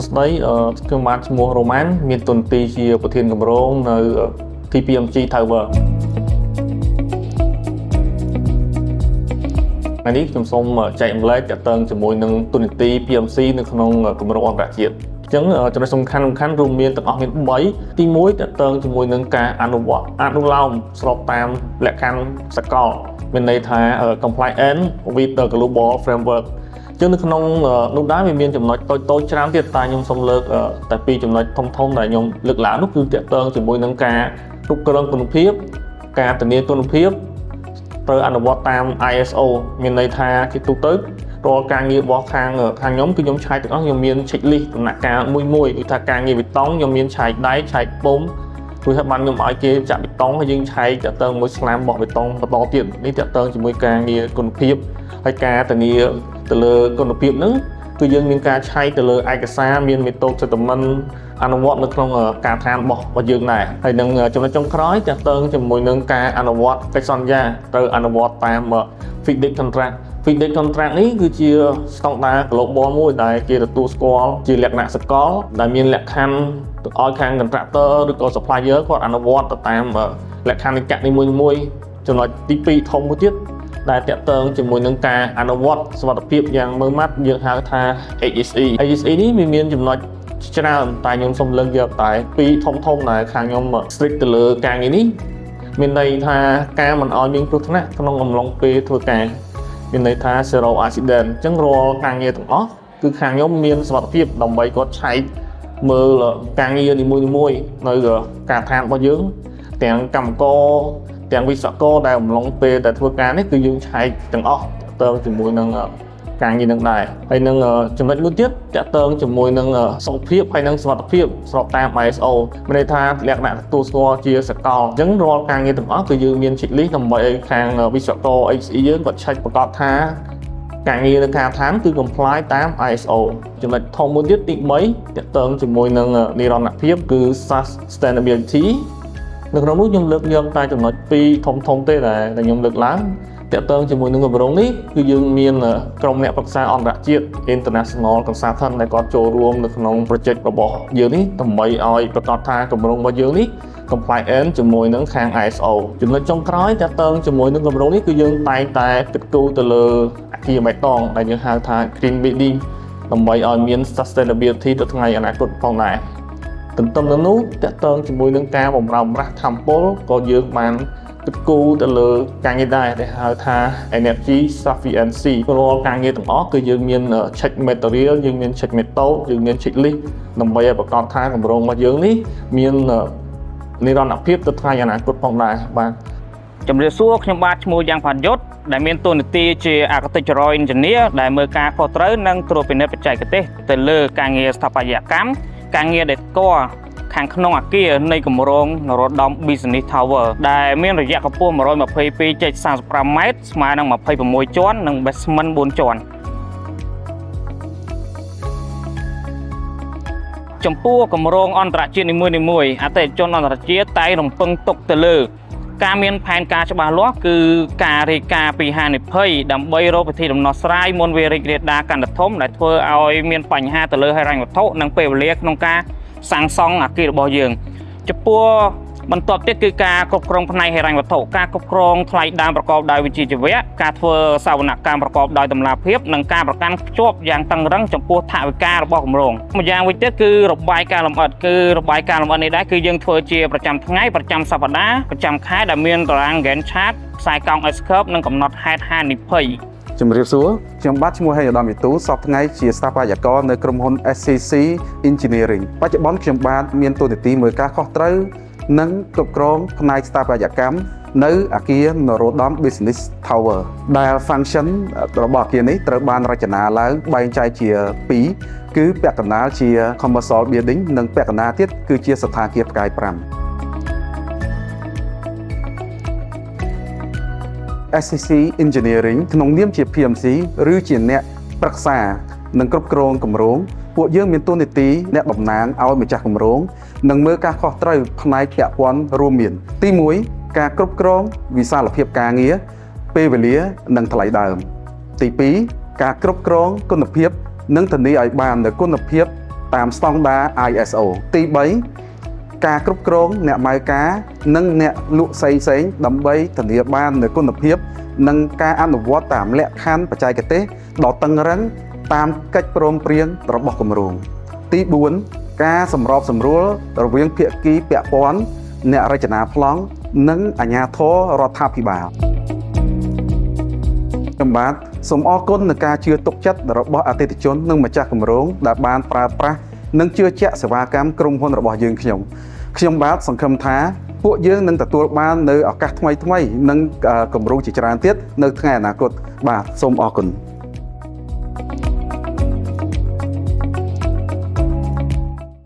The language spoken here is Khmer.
ស្ដីខ្ញុំបានឈ្មោះ Roman មានតួនាទីជាប្រធានគម្រោងនៅ TPMG Tower ថ្ងៃនេះខ្ញុំសូមចែករំលែកទាក់ទងជាមួយនឹងតួនាទី PMC នៅក្នុងគម្រោងអន្តរជាតិអញ្ចឹងចំណុចសំខាន់រួមមានទាំងអស់មាន3ទី1ទាក់ទងជាមួយនឹងការអនុឡោមស្របតាមលក្ខខណ្ឌសកលមានន័យថា compliant with the global framework ចឹងនៅក្នុងនោះដែរវាមានចំណុចតូចច្រើនទៀតតែខ្ញុំសូមលើកតែពីរចំណុចធំដែលខ្ញុំលើកឡើងនោះគឺទាក់ទងជាមួយនឹងការគ្រប់គ្រងគុណភាពការធានាគុណភាពត្រូវអនុវត្តតាម ISO មានន័យថាជាទូទៅរាល់ការងាររបស់ខាងខ្ញុំគឺខ្ញុំឆែកទាំងអស់ខ្ញុំមាន checklist ដំណាក់កាលមួយគឺថាការងារបេតុងខ្ញុំមានឆែកដែកឆែកពុម្ពគឺថាបានខ្ញុំឲ្យគេចាក់បេតុងហើយយើងឆែកទាក់ទងមួយស្លាមរបស់បេតុងបន្តទៀតនេះទាក់ទងជាមួយការងារគុណភាពហើយការធានាទៅលើគុណភាពហ្នឹងគឺយើងមានការឆែកទៅលើឯកសារមាន method statement អនុវត្តនៅក្នុងការឋានរបស់យើងដែរហើយនឹងចំណុចចុងក្រោយទាក់ទងជាមួយនឹងការអនុវត្តកិច្ចសន្យាត្រូវអនុវត្តតាម fixed contract fixed contract នេះគឺជាស្តង់ដារ global មួយដែលគេទទួលស្គាល់ជាលក្ខណៈសកលដែលមានលក្ខខណ្ឌឲ្យខាង contractor ឬក៏ supplier គាត់អនុវត្តទៅតាមលក្ខខណ្ឌនីតិនីមួយៗចំណុចទី2ធំមួយទៀតដែលតាក់ទងជាមួយនឹងការអនុវត្តសុវត្ថិភាពយ៉ាងម៉ឺងម៉ាត់យើងហៅថា HSE នេះវាមានចំណុចច្រើនតែខ្ញុំសូមលើកយកតែពីរធំដែលខាងខ្ញុំ strict ទៅលើការងារនេះមានន័យថាការមិនឲ្យមានគ្រោះថ្នាក់ក្នុងអំឡុងពេលធ្វើការមានន័យថា zero accident អញ្ចឹងរាល់ការងារទាំងអស់គឺខាងខ្ញុំមានសុវត្ថិភាពដើម្បីគាត់ឆែកមើលការងារនីមួយៗនៅការឋានរបស់យើងទាំងកម្មករទាំងវិស្វករដែលអំឡុងពេលដែលធ្វើការនេះគឺយើងឆែកទាំងអស់ទៅជាមួយនឹងការងារនឹងដែរហើយនឹងចំណុចមួយទៀតតាក់ទងជាមួយនឹងសុខភាពហើយនឹងសុវត្ថិភាពស្របតាម ISO មានន័យថាលក្ខណៈទទួលស្គាល់ជាសកលអញ្ចឹងរាល់ការងារទាំងអស់គឺយើងមាន checklist ដើម្បីឲ្យខាងវិស្វករ HSE យើងគាត់ឆែកប្រកាសថាការងារនៅការឋានគឺ comply តាម ISO ចំណុចធំមួយទៀតទី3តាក់ទងជាមួយនឹងនិរន្តរភាពគឺ sustainability នៅក្នុងនោះខ្ញុំលើកយកតែចំណុច2ធំទេដែលខ្ញុំលើកឡើងតាក់ទងជាមួយនឹងគម្រោងនេះគឺយើងមានក្រុមអ្នកប្រឹក្សាអន្តរជាតិ International Consultant ដែលគាត់ចូលរួមនៅក្នុង project របស់យើងនេះដើម្បីឲ្យប្រកាសថាគម្រោងរបស់យើងនេះ compliant ជាមួយនឹងខាង ISO ចំណុចចុងក្រោយតាក់ទងជាមួយនឹងគម្រោងនេះគឺយើងតែងតែគិតគូរទៅលើអគារបៃតងដែលយើងហៅថា green building ដើម្បីឲ្យមាន sustainability ទៅថ្ងៃអនាគតផងដែរទន្ទឹមនឹងនោះតាក់ទងជាមួយនឹងការបម្រើបម្រាស់ថាមពលក៏យើងបានគិតគូរទៅលើការងារដែរដែលហៅថា energy sufficiency រាល់ការងារទាំងអស់គឺយើងមាន check material យើងមាន check method យើងមាន checklist ដើម្បីឲ្យប្រកាសថាគម្រោងរបស់យើងនេះមាននិរន្តរភាពទៅថ្ងៃអនាគតផងដែរបាទជំរាបសួរខ្ញុំបាទឈ្មោះយ៉ាងផាន់យុទ្ធដែលមានតួនាទីជា Architectural Engineer ដែលមើលការខុសត្រូវនិងត្រួតពិនិត្យបច្ចេកទេសទៅលើការងារស្ថាបត្យកម្មការងារដែលស្គាល់ខាងក្នុងអគារនៃគម្រោងនរោត្តម Business Tower ដែលមានរយៈកម្ពស់ 122.35 ម៉ែត្រស្មើនឹង26ជាន់និង basement 4ជាន់ចំពោះគម្រោងអន្តរជាតិនីមួយៗអតិថិជនអន្តរជាតិតែងរំពឹងទុកទៅលើការមានផែនការច្បាស់លាស់គឺការរាយការណ៍ពីហានិភ័យដើម្បីរកវិធីដំណោះស្រាយមុនវារីករាលដាលកាន់តែធំដែលធ្វើឲ្យមានបញ្ហាទៅលើហិរញ្ញវត្ថុនិងពេលវេលាក្នុងការសាងសង់អគាររបស់យើងចំពោះបន្ទាប់ទៀតគឺការគ្រប់គ្រងផ្នែកហិរញ្ញវត្ថុការគ្រប់គ្រងថ្លៃដើមប្រកបដោយវិជ្ជាជីវៈការធ្វើសវនកម្មប្រកបដោយតម្លាភាពនិងការប្រកាន់ខ្ជាប់យ៉ាងតឹងរ៉ឹងចំពោះថវិការបស់គម្រោងម្យ៉ាងវិញទៀតគឺរបាយការណ៍លម្អិតនេះដែរគឺយើងធ្វើជាប្រចាំថ្ងៃប្រចាំសប្តាហ៍ប្រចាំខែដែលមានតារាង Gantt chart ខ្សែកង់ S-curve និងកំណត់ហេតុហានិភ័យជំរាបសួរខ្ញុំបាទឈ្មោះហេឧត្តមវិទូសពថ្ងៃជាស្ថាបត្យករនៅក្រុមហ៊ុន SCC Engineering បច្ចុប្បន្នខ្ញុំបាទមានតួនាទីមើលការខុសត្រូវនិងគ្រប់គ្រងផ្នែកស្ថាបត្យកម្មនៅអគារនរោត្តម Business Tower ដែល function របស់អគារនេះត្រូវបានរចនាឡើងបែងចែកជា2គឺពាក់កណ្ដាលជា commercial building និងពាក់កណ្ដាលទៀតគឺជាសណ្ឋាគារផ្កាយ5 SCC Engineering ក្នុងនាមជា PMC ឬជាអ្នកប្រឹក្សានិងគ្រប់គ្រងគម្រោងពួកយើងមានតួនាទីអ្នកតំណាងឲ្យម្ចាស់គម្រោងនិងមើលការខុសត្រូវផ្នែកពាក់ព័ន្ធរួមមានទី1ការគ្រប់គ្រងវិសាលភាពការងារពេលវេលានិងថ្លៃដើមទី2ការគ្រប់គ្រងគុណភាពនិងធានាឲ្យបាននូវគុណភាព តាមស្តង់ដារ ISO ទី3ការគ្រប់គ្រងអ្នកម៉ៅការនិងអ្នកលក់ផ្សេងៗដើម្បីធានាបាននូវគុណភាពនិងការអនុវត្តតាមលក្ខខណ្ឌបច្ចេកទេសដ៏តឹងរ៉ឹងតាមកិច្ចព្រមព្រៀងរបស់គម្រោងទី4ការសម្របសម្រួលរវាងភាគីពាក់ព័ន្ធអ្នករចនាប្លង់និងអាជ្ញាធររដ្ឋាភិបាលខ្ញុំបាទសូមអរគុណនឹងការជឿទុកចិត្តរបស់អតិថិជននិងម្ចាស់គម្រោងដែលបានប្រើប្រាស់និងជឿជាក់សេវាកម្មក្រុមហ៊ុនរបស់យើងខ្ញុំបាទសង្ឃឹមថាពួកយើងនឹងទទួលបាននៅឱកាសថ្មីៗនិងគម្រោងជាច្រើនទៀតនៅថ្ងៃអនាគតបាទសូមអរគុណ